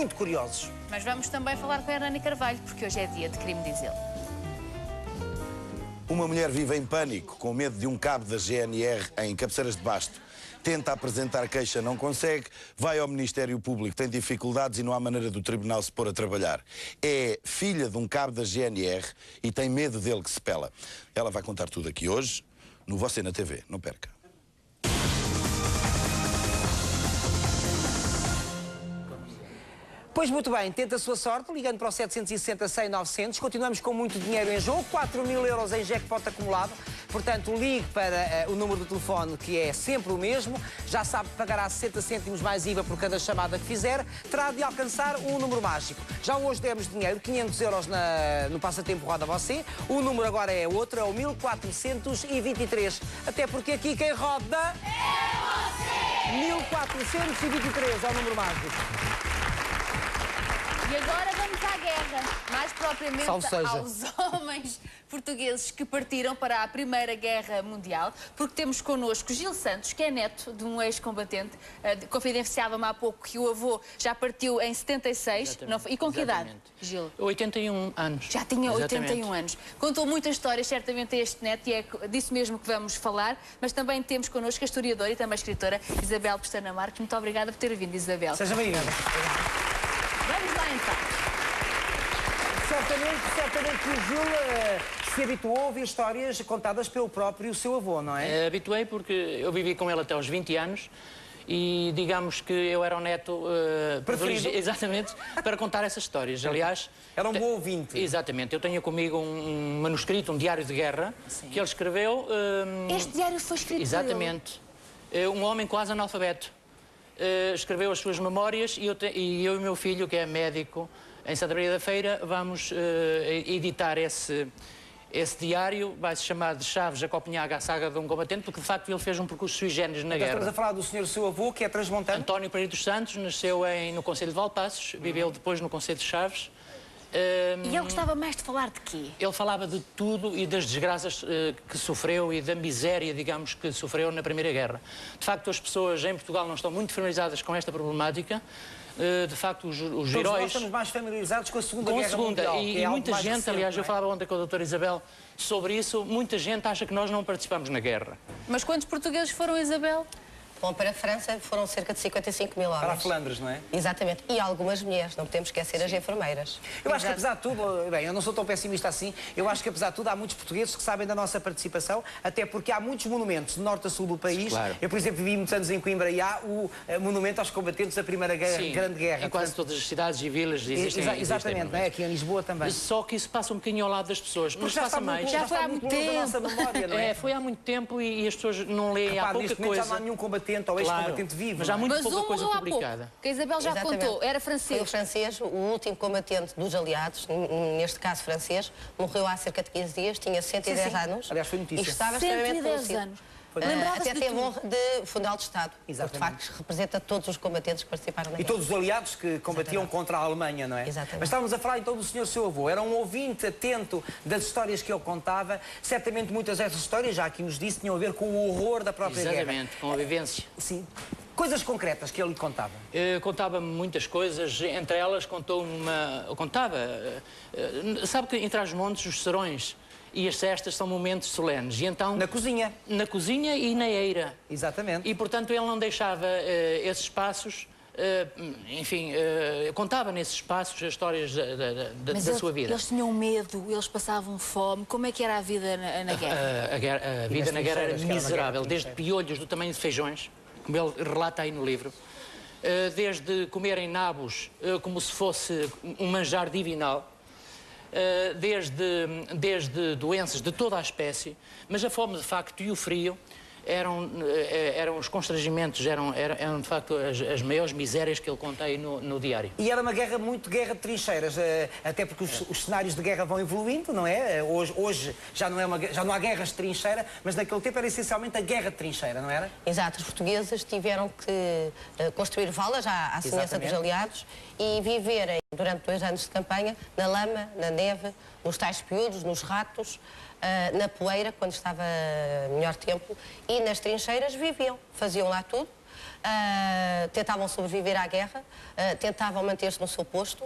muito curiosos. Mas vamos também falar com a Hernani Carvalho, porque hoje é dia de crime, diz ele. Uma mulher vive em pânico, com medo de um cabo da GNR em Cabeceiras de Basto. Tenta apresentar queixa, não consegue, vai ao Ministério Público, tem dificuldades e não há maneira do tribunal se pôr a trabalhar. É filha de um cabo da GNR e tem medo dele que se pela. Ela vai contar tudo aqui hoje, no Você na TV. Não perca. Pois muito bem, tenta a sua sorte, ligando para o 760-100-900. Continuamos com muito dinheiro em jogo, 4.000 euros em jackpot acumulado. Portanto, ligue para o número do telefone, que é sempre o mesmo. Já sabe que pagará 60 cêntimos mais IVA por cada chamada que fizer. Terá de alcançar um número mágico. Já hoje demos dinheiro, 500 euros no passatempo Roda Você. O número agora é outro, é o 1423. Até porque aqui quem roda... é você! 1423 é o número mágico. E agora vamos à guerra, mais propriamente aos homens portugueses que partiram para a Primeira Guerra Mundial, porque temos connosco Gil Santos, que é neto de um ex-combatente. Confidenciava-me há pouco que o avô já partiu em 76. Não, e com que idade, Gil? 81 anos. Já tinha 81 anos. Contou muitas histórias, certamente, a este neto, e é disso mesmo que vamos falar, mas também temos connosco a historiadora e também a escritora Isabel Pestana Marques. Muito obrigada por ter vindo, Isabel. Seja bem-vinda. Vamos lá, então. Certamente que o Gil se habituou a ouvir histórias contadas pelo próprio seu avô, não é? Habituei porque eu vivi com ele até aos 20 anos e digamos que eu era o neto preferido. Exatamente, para contar essas histórias. Aliás... Era um bom ouvinte. Exatamente. Eu tenho comigo um manuscrito, um diário de guerra, que ele escreveu... Este diário foi escrito exatamente. Um homem quase analfabeto. Escreveu as suas memórias e eu e o meu filho, que é médico em Santa Maria da Feira, vamos editar esse diário. Vai-se chamar de Chaves, Jacopinhaga, a saga de um combatente, porque de facto ele fez um percurso sui generis na guerra. Estamos a falar do senhor seu avô, que é transmontano? António Pereira dos Santos, nasceu no Concelho de Valpassos, viveu depois no Concelho de Chaves. E ele gostava mais de falar de quê? Ele falava de tudo e das desgraças que sofreu e da miséria, digamos, que sofreu na Primeira Guerra. De facto, as pessoas em Portugal não estão muito familiarizadas com esta problemática. De facto, os heróis... Nós estamos mais familiarizados com a Segunda Guerra Mundial. E muita gente, recente, aliás, eu falava ontem com a doutora Isabel sobre isso, muita gente acha que nós não participamos na guerra. Mas quantos portugueses foram, Isabel? Bom, para a França foram cerca de 55 mil homens. Para a Flandres, não é? Exatamente. E algumas mulheres, não podemos esquecer as enfermeiras. Eu acho que apesar de tudo, bem, eu não sou tão pessimista assim, eu acho que apesar de tudo há muitos portugueses que sabem da nossa participação, até porque há muitos monumentos de norte a sul do país. Claro. Eu, por exemplo, vivi muitos anos em Coimbra e há o monumento aos combatentes da Primeira Grande Guerra. Em quase todas as cidades e vilas existem. Exatamente, não é? Aqui em Lisboa também. Só que isso passa um bocadinho ao lado das pessoas. Mas passa mais. Já foi há muito tempo. Da nossa memória, não é? Foi há muito tempo e as pessoas não leem. Há pouca coisa. Já não há nenhum combatente ou ex-combatente vivo. Mas há muito pouca coisa publicada. Que a Isabel já contou, era francês. Foi o francês, o último combatente dos aliados, neste caso francês, morreu há cerca de 15 dias, tinha 110 anos. Aliás, foi notícia. E estava extremamente 110 conhecido. anos. Até teve honra de fundal de Estado. Exatamente. Porque, de facto, representa todos os combatentes que participaram na guerra. E todos os aliados que combatiam contra a Alemanha, não é? Exatamente. Mas estávamos a falar então do senhor seu avô. Era um ouvinte atento das histórias que ele contava. Certamente muitas dessas histórias, já aqui nos disse, tinham a ver com o horror da própria guerra. Exatamente, com a vivência. Sim. Coisas concretas que ele contava. Contava-me muitas coisas, entre elas contou-me uma... sabe que entre as montes, os serões e as cestas são momentos solenes. E então... Na cozinha. Na cozinha e na eira. Exatamente. E, portanto, ele não deixava esses espaços... contava nesses espaços as histórias da sua vida. Eles tinham medo, eles passavam fome. Como é que era a vida na guerra? A vida na guerra era miserável, desde piolhos do tamanho de feijões, como ele relata aí no livro, desde comerem nabos como se fosse um manjar divinal, desde doenças de toda a espécie, mas a fome de facto e o frio eram os constrangimentos, eram de facto as maiores misérias que ele conta aí no diário. E era uma guerra guerra de trincheiras, até porque os cenários de guerra vão evoluindo, não é? Hoje já não há guerras de trincheira, mas naquele tempo era essencialmente a guerra de trincheira, não era? Exato, os portugueses tiveram que construir valas à semelhança dos aliados e viverem durante 2 anos de campanha na lama, na neve, nos tais piolhos, nos ratos, na poeira, quando estava melhor tempo, e nas trincheiras viviam, faziam lá tudo. tentavam sobreviver à guerra, tentavam manter-se no seu posto,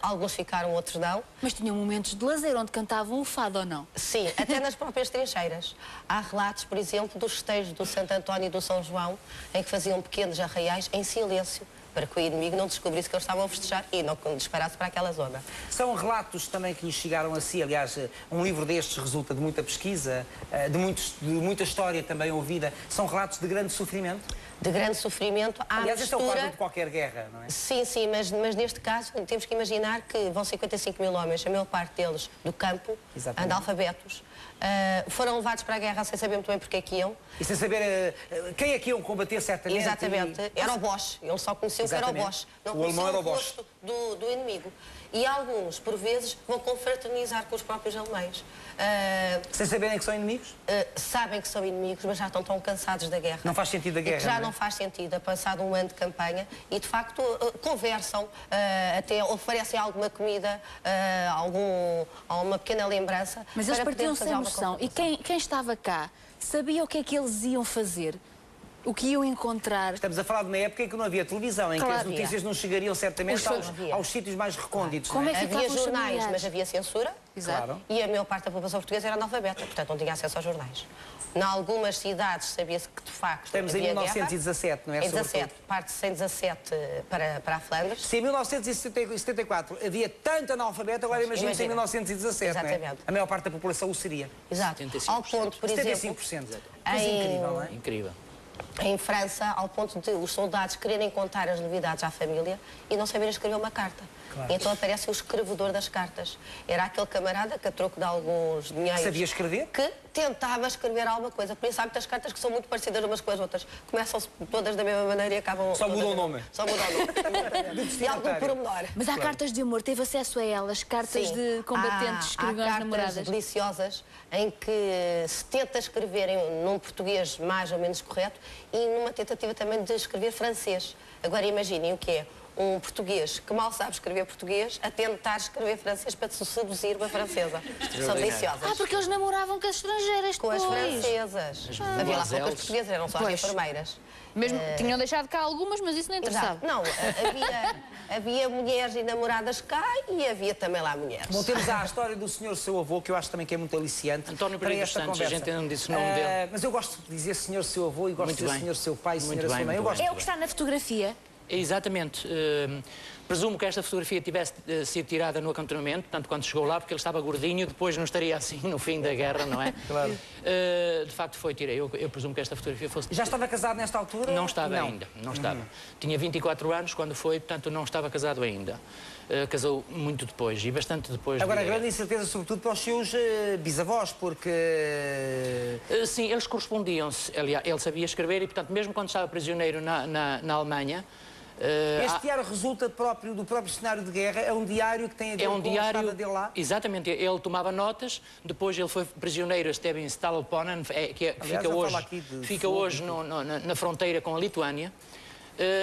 alguns ficaram, outros não. Mas tinham momentos de lazer onde cantavam o fado ou não? Sim, até nas próprias trincheiras. Há relatos, por exemplo, dos festejos do Santo António e do São João, em que faziam pequenos arraiais em silêncio, para que o inimigo não descobrisse que eles estavam a festejar e não disparasse para aquela zona. São relatos também que lhes chegaram a si, aliás, um livro destes resulta de muita pesquisa, de muita história também ouvida. São relatos de grande sofrimento? De grande sofrimento. Aliás, este é o quadro de qualquer guerra, não é? Sim, sim, mas neste caso temos que imaginar que vão 55 mil homens, a maior parte deles do campo, analfabetos, foram levados para a guerra sem saber muito bem porque é que iam. E sem saber quem é que iam combater certamente. Exatamente, era o Bosch, ele só conheceu que era o Bosch, não conheceu o rosto do inimigo. E alguns, por vezes, vão confraternizar com os próprios alemães. Sem saberem que são inimigos? Sabem que são inimigos, mas já estão tão cansados da guerra. Não faz sentido a guerra, já não faz sentido, passado um ano de campanha, e de facto conversam, até oferecem alguma comida, alguma pequena lembrança. Mas eles partiam sem noção. E quem estava cá sabia o que é que eles iam fazer? O que iam encontrar? Estamos a falar de uma época em que não havia televisão, em que as notícias não chegariam certamente aos sítios mais recônditos. Como é que havia jornais, mas havia censura. Exato. Claro. E a maior parte da população portuguesa era analfabeta, portanto não tinha acesso aos jornais. Em algumas cidades sabia-se que de facto estamos em 1917, não é? Em 17, parte-se em 17 para a Flandres. Se em 1974 havia tanto analfabeto, agora imagina-se em 1917, exatamente. Não é? A maior parte da população o seria. Exato. 75%. Ao ponto, por exemplo... 75%. Coisa incrível, não é? Incrível. Em França, ao ponto de os soldados quererem contar as novidades à família e não saberem escrever uma carta. Claro. Então aparece o escrevedor das cartas. Era aquele camarada que, a troco de alguns dinheiros... Sabia escrever? Que tentava escrever alguma coisa. Por isso há muitas cartas que são muito parecidas umas com as outras. Começam-se todas da mesma maneira e acabam... Só mudam o nome. Só mudam o nome. E algum pormenor. Mas há cartas de amor, teve acesso a elas? Cartas de combatentes que escreviam às namoradas? Há cartas deliciosas em que se tenta escrever num português mais ou menos correto e numa tentativa também de escrever francês. Agora imaginem o que é um português que mal sabe escrever português a tentar escrever francês para seduzir uma francesa. São deliciosas. Porque eles namoravam com as estrangeiras depois. Com as francesas. Havia lá poucas portuguesas, eram só as enfermeiras. Mesmo, tinham deixado cá algumas, mas isso não interessava. Exato. Não, havia mulheres e namoradas cá e havia também lá mulheres. Bom, temos a história do senhor seu avô, que eu acho também que é muito aliciante. António Pereira dos Santos, a gente não disse o nome dele. Mas eu gosto de dizer senhor seu avô e gosto de dizer senhor seu pai e senhora sua mãe. É o que está na fotografia? Exatamente. Presumo que esta fotografia tivesse sido tirada no acantonamento, portanto, quando chegou lá, porque ele estava gordinho, depois não estaria assim no fim da guerra, não é? Claro. De facto, foi tirei. Eu presumo que esta fotografia fosse... Já estava casado nesta altura? Não estava ainda, não estava. Tinha 24 anos quando foi, portanto, não estava casado ainda. Casou muito depois, e bastante depois. Agora, grande incerteza, sobretudo para os seus bisavós, porque... Sim, eles correspondiam-se. Aliás, ele sabia escrever e, portanto, mesmo quando estava prisioneiro na Alemanha... Este diário resulta do próprio cenário de guerra, é um diário que tem a ver com a estada dele lá? Exatamente, ele tomava notas, depois ele foi prisioneiro, esteve em Staloponen, que fica hoje na fronteira com a Lituânia.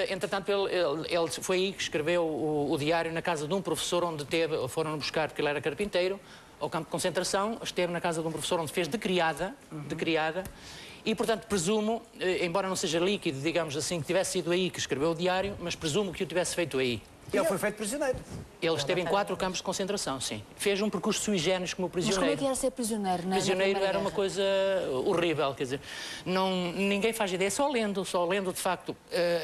Entretanto, ele foi aí que escreveu o diário na casa de um professor onde foram buscar, porque ele era carpinteiro, ao campo de concentração, esteve na casa de um professor onde fez de criada, e, portanto, presumo, embora não seja líquido, digamos assim, que tivesse sido aí que escreveu o diário, mas presumo que o tivesse feito aí. Ele foi feito prisioneiro. Ele esteve em 4 campos de concentração, sim. Fez um percurso sui generis como prisioneiro. Mas como é que era ser prisioneiro? Prisioneiro era uma coisa horrível, quer dizer, ninguém faz ideia, só lendo de facto,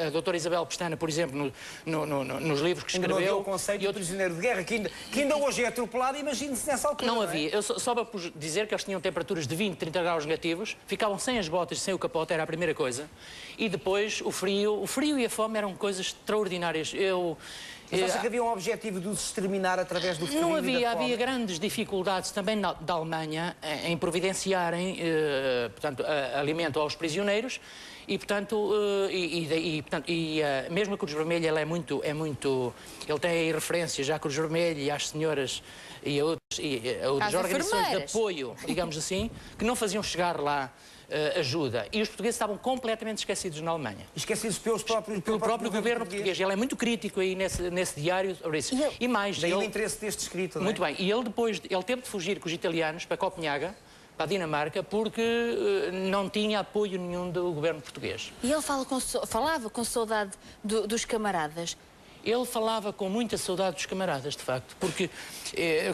a doutora Isabel Pestana, por exemplo, nos livros que escreveu... Não havia o conceito de prisioneiro de guerra, que ainda hoje é atropelado, imagine-se nessa altura. Não havia. Eu só para dizer que eles tinham temperaturas de 20, 30 graus negativos, ficavam sem as botas, sem o capote, era a primeira coisa, e depois o frio e a fome eram coisas extraordinárias. Mas acha que havia um objetivo de os exterminar através do frio? Não havia, havia grandes dificuldades também da Alemanha em providenciarem, portanto, alimento aos prisioneiros e, portanto, mesmo a Cruz Vermelha ele ele tem aí referências à Cruz Vermelha e às senhoras e a outras organizações de apoio, digamos assim, que não faziam chegar lá ajuda. E os portugueses estavam completamente esquecidos na Alemanha. Esquecidos pelo próprio governo português. Ele é muito crítico aí nesse diário sobre isso. E mais... Daí o interesse deste escrito, não é? Muito bem. E ele depois, ele teve de fugir com os italianos para Copenhaga, para a Dinamarca porque não tinha apoio nenhum do governo português. E ele falava com saudade dos camaradas? Ele falava com muita saudade dos camaradas, de facto, porque,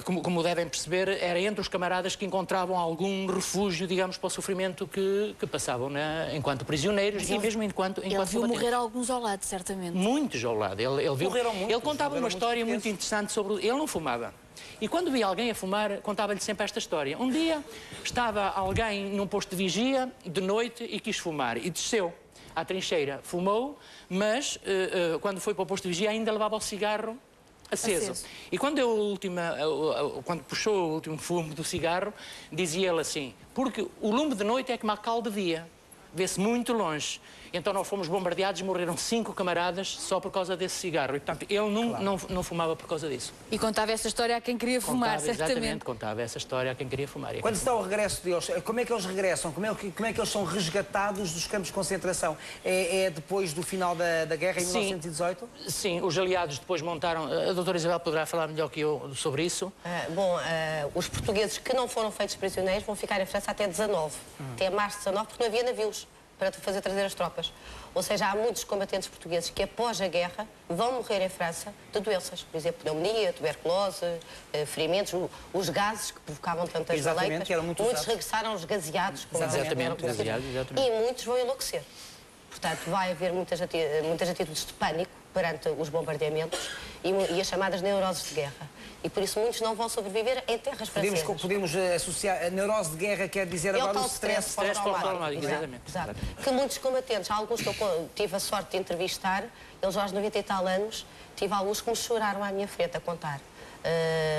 como devem perceber, era entre os camaradas que encontravam algum refúgio, digamos, para o sofrimento que passavam, né, enquanto prisioneiros e mesmo enquanto ele viu morrer alguns ao lado, certamente. Muitos ao lado. Ele viu. Ele contava uma história muito interessante interessante sobre... Ele não fumava. E quando via alguém a fumar, contava-lhe sempre esta história. Um dia estava alguém num posto de vigia, de noite, e quis fumar, e desceu à trincheira, fumou, mas quando foi para o posto de vigia ainda levava o cigarro aceso. E quando quando puxou o último fumo do cigarro, dizia ele assim, porque o lume de noite é como a cal de dia, vê-se muito longe. Então nós fomos bombardeados e morreram 5 camaradas só por causa desse cigarro. E, portanto, ele não fumava por causa disso. E contava essa história a quem queria fumar, certamente. Exatamente, contava essa história a quem queria fumar. Quando está o regresso deles, como é que eles regressam? Como é que eles são resgatados dos campos de concentração? É depois do final da guerra, em 1918? Sim, os aliados depois montaram... A doutora Isabel poderá falar melhor que eu sobre isso. Os portugueses que não foram feitos prisioneiros vão ficar em França até 19. Até março de 19, porque não havia navios para trazer as tropas. Ou seja, há muitos combatentes portugueses que após a guerra vão morrer em França de doenças, por exemplo, pneumonia, tuberculose, ferimentos, os gases que provocavam tantas baleitas. Muitos regressaram os gaseados, como e muitos vão enlouquecer. Portanto, vai haver muitas atitudes de pânico perante os bombardeamentos e as chamadas neuroses de guerra. E por isso muitos não vão sobreviver em terras francesas. Podemos associar a neurose de guerra, quer dizer agora o stress pós-traumático. Exato. Que muitos combatentes, alguns que eu tive a sorte de entrevistar, eles aos 90 e tal anos, tive alguns que me choraram à minha frente a contar.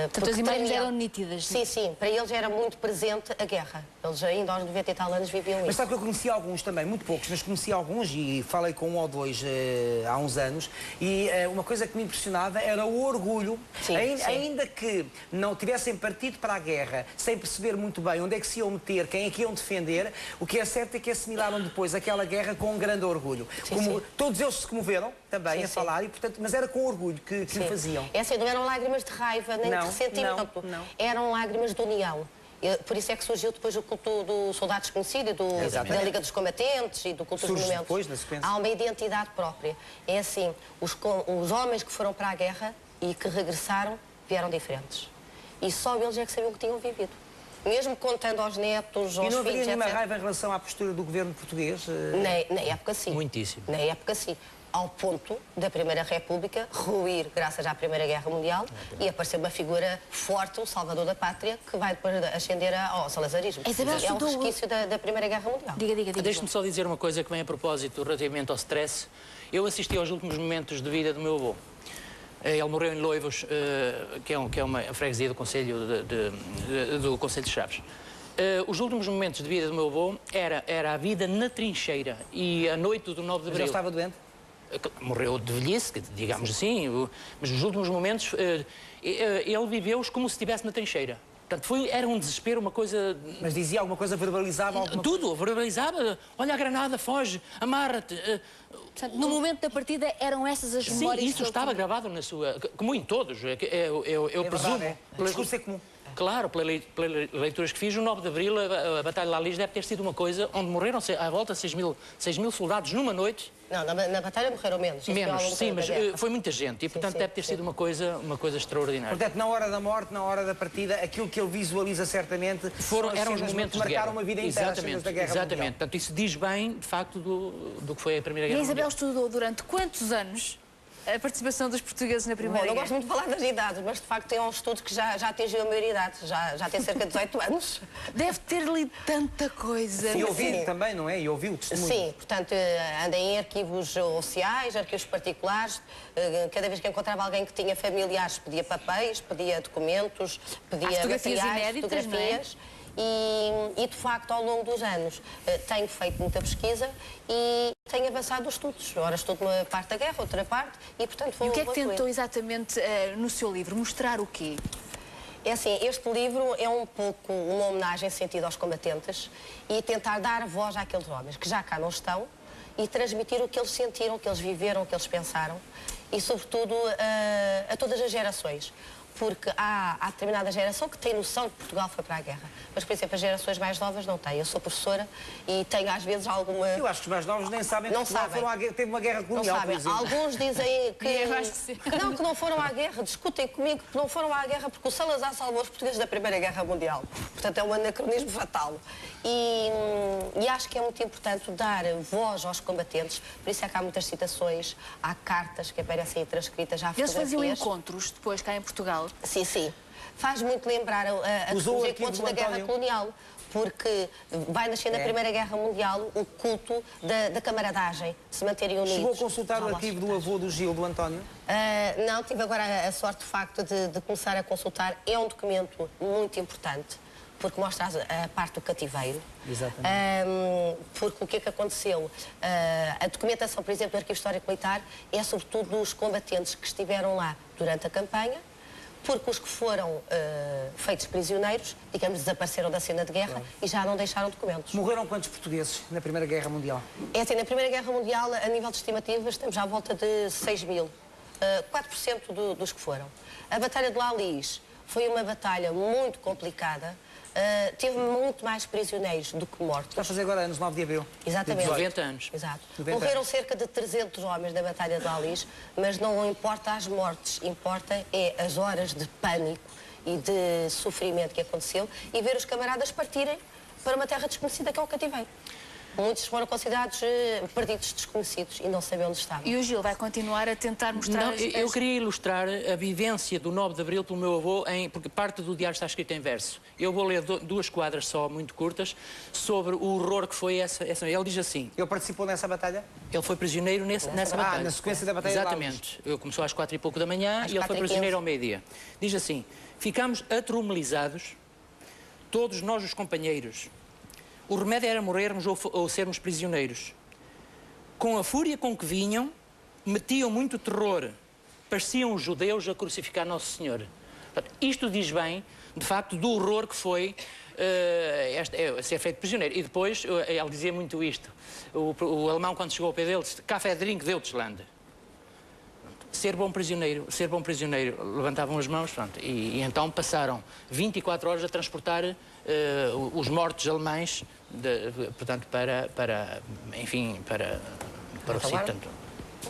Portanto, as imagens eram nítidas. Sim, para eles era muito presente a guerra. Eles ainda aos 90 e tal anos viviam isso. Mas sabe que eu conheci alguns também, muito poucos, mas conheci alguns e falei com um ou dois há uns anos e uma coisa que me impressionava era o orgulho, ainda que não tivessem partido para a guerra sem perceber muito bem onde é que se iam meter, quem é que iam defender, o que é certo é que assimilaram depois aquela guerra com um grande orgulho. Todos eles se comoveram também a falar, e, portanto, mas era com orgulho que o faziam. É assim, não eram lágrimas de raiva nem de ressentimento, eram lágrimas de união. Por isso é que surgiu depois o culto do soldado desconhecido, da Liga dos Combatentes e do culto dos monumentos. Depois, na sequência. Há uma identidade própria. É assim, os homens que foram para a guerra e que regressaram vieram diferentes. E só eles é que sabiam o que tinham vivido. Mesmo contando aos netos, aos filhos, E não havia nenhuma raiva em relação à postura do governo português? Na época, sim. Muitíssimo. Na época, sim. Ao ponto da Primeira República ruir graças à Primeira Guerra Mundial e aparecer uma figura forte, um salvador da pátria, que vai depois ascender ao salazarismo. É um resquício da Primeira Guerra Mundial. Diga. Deixe-me só dizer uma coisa que vem a propósito relativamente ao stress. Eu assisti aos últimos momentos de vida do meu avô. Ele morreu em Loivos, que é uma freguesia do Conselho do Conselho de Chaves. Os últimos momentos de vida do meu avô era a vida na trincheira e a noite do 9 de abril. Mas ele estava doente? Morreu de velhice, digamos assim, mas nos últimos momentos ele viveu-os como se estivesse na trincheira. Portanto, era um desespero, uma coisa... Mas dizia alguma coisa, verbalizava alguma coisa? Tudo, verbalizava. Olha a granada, foge, amarra-te. Portanto, no momento da partida eram essas as memórias... Sim, isso estava gravado na sua... Como em todos, eu presumo. O discurso é comum. Claro, pelas leituras que fiz, o 9 de Abril, a Batalha de Lalis deve ter sido uma coisa onde morreram à volta 6 mil soldados numa noite. Não, na batalha morreram menos. Sim, mas foi muita gente e, portanto, deve ter sido uma coisa extraordinária. Portanto, na hora da morte, na hora da partida, aquilo que ele visualiza certamente eram os momentos que marcaram uma vida inteira, as cenas da Guerra Mundial. Exatamente. Portanto, isso diz bem, de facto, do que foi a Primeira Guerra Mundial. E a Isabel estudou durante quantos anos a participação dos portugueses na Primeira Guerra? Eu gosto muito de falar das idades, mas de facto é um estudo que já atingiu a maioridade, já tem cerca de 18 anos. Deve ter lido tanta coisa. E ouviu também, não é? E ouviu o testemunho. Sim, portanto, anda em arquivos oficiais, arquivos particulares, cada vez que encontrava alguém que tinha familiares, pedia papéis, pedia documentos, pedia fotografias materiais, inéditas, fotografias. E, de facto, ao longo dos anos, tenho feito muita pesquisa e tenho avançado os estudos. Ora, estudo uma parte da guerra, outra parte, e, portanto, vou... E o que é que tentou exatamente no seu livro? Mostrar o quê? É assim, este livro é um pouco uma homenagem sentida aos combatentes e tentar dar voz àqueles homens que já cá não estão e transmitir o que eles sentiram, o que eles viveram, o que eles pensaram e, sobretudo, a todas as gerações. porque há determinada geração que tem noção que Portugal foi para a guerra. Mas, por exemplo, as gerações mais novas não têm. Eu sou professora e tenho às vezes alguma... Eu acho que os mais novos nem sabem que Portugal teve uma guerra colonial, por exemplo. Alguns dizem que não foram à guerra. Discutem comigo que não foram à guerra porque o Salazar salvou os portugueses da Primeira Guerra Mundial. Portanto, é um anacronismo fatal. E acho que é muito importante dar voz aos combatentes. Por isso é que há muitas citações, há cartas que aparecem aí transcritas, há fotografias. Eles faziam encontros depois cá em Portugal? Sim, sim. Faz muito lembrar os encontros da Guerra Colonial, porque vai nascer na Primeira Guerra Mundial o culto da camaradagem, de se manterem unidos. Chegou a consultar o arquivo do avô do Gil, do António? Não, tive agora a sorte, de facto, de começar a consultar. É um documento muito importante, porque mostra a parte do cativeiro. Exatamente. Porque o que é que aconteceu? A documentação, por exemplo, do Arquivo Histórico Militar é sobretudo dos combatentes que estiveram lá durante a campanha, porque os que foram feitos prisioneiros, digamos, desapareceram da cena de guerra e já não deixaram documentos. Morreram quantos portugueses na Primeira Guerra Mundial? É assim, na Primeira Guerra Mundial, a nível de estimativas, estamos à volta de 6.000. 4% dos que foram. A Batalha de Lalis foi uma batalha muito complicada. Teve muito mais prisioneiros do que mortos. Está a fazer agora anos, 9 de abril. Exatamente. 90 anos. Exato. 90 Morreram anos. cerca de 300 homens na Batalha de Lalis, mas não importa as mortes, importa é as horas de pânico e de sofrimento que aconteceu e ver os camaradas partirem para uma terra desconhecida que é o cativeiro. Muitos foram considerados perdidos, desconhecidos e não sabem onde estavam. E o Gil vai continuar a tentar mostrar... Não, eu queria ilustrar a vivência do 9 de Abril pelo meu avô, porque parte do diário está escrito em verso. Eu vou ler duas quadras só, muito curtas, sobre o horror que foi essa. Ele diz assim... Ele participou nessa batalha? Ele foi prisioneiro nessa batalha. Na sequência da batalha. Exatamente. Começou às 4h pouco da manhã e ele foi prisioneiro ao meio-dia. Diz assim: ficámos atromelizados, todos nós os companheiros. O remédio era morrermos ou sermos prisioneiros. Com a fúria com que vinham, metiam muito terror. Pareciam os judeus a crucificar Nosso Senhor. Portanto, isto diz bem, de facto, do horror que foi ser feito prisioneiro. E depois, ele dizia muito isto. O alemão, quando chegou ao pé dele, disse: Café Drink Deutschland. Ser bom prisioneiro, levantavam as mãos, pronto, e então passaram 24 horas a transportar os mortos alemães, portanto, para o sítio.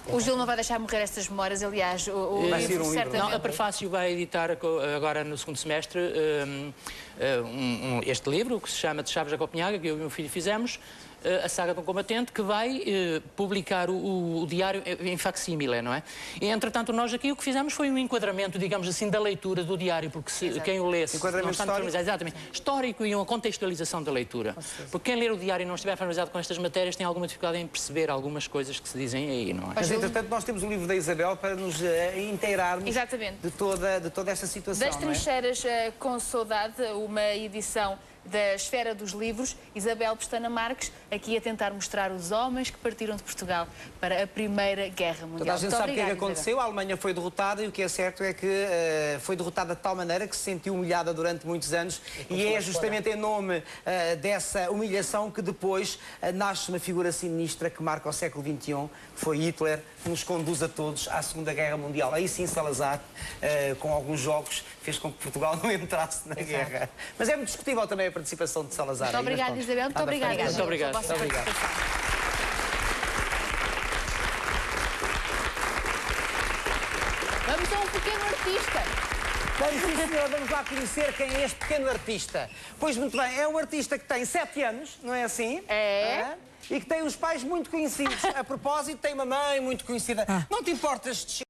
O Gil não vai deixar morrer estas memórias, aliás, vai ser um livro. Não, a Prefácio vai editar agora no segundo semestre este livro, que se chama De Chaves a Copenhaga, que eu e o meu filho fizemos, a saga de um combatente, que vai publicar o diário em facsímile, não é? E, entretanto, nós aqui o que fizemos foi um enquadramento, digamos assim, da leitura do diário, porque quem o lesse... Enquadramento histórico? Exatamente. Histórico e uma contextualização da leitura. Porque quem ler o diário e não estiver familiarizado com estas matérias tem alguma dificuldade em perceber algumas coisas que se dizem aí, não é? Mas, entretanto, nós temos o livro da Isabel para nos inteirarmos de toda esta situação. Das Trincheiras com Saudade, uma edição da Esfera dos Livros, Isabel Pestana Marques, aqui a tentar mostrar os homens que partiram de Portugal para a Primeira Guerra Mundial. Toda a gente sabe o que é que aconteceu. Isabel. A Alemanha foi derrotada e o que é certo é que foi derrotada de tal maneira que se sentiu humilhada durante muitos anos e é justamente em nome dessa humilhação que depois nasce uma figura sinistra que marca o século XXI, que foi Hitler, que nos conduz a todos à Segunda Guerra Mundial. Aí sim Salazar, com alguns jogos, fez com que Portugal não entrasse na guerra. Mas é muito discutível também a participação de Salazar. Muito obrigada, Isabel. Muito obrigada. Muito obrigado. Muito obrigado. Vamos a um pequeno artista. Vamos, sim, senhor, vamos lá conhecer quem é este pequeno artista. Pois muito bem, é um artista que tem 7 anos, não é assim? É. E que tem os pais muito conhecidos. A propósito, tem uma mãe muito conhecida. Não te importas de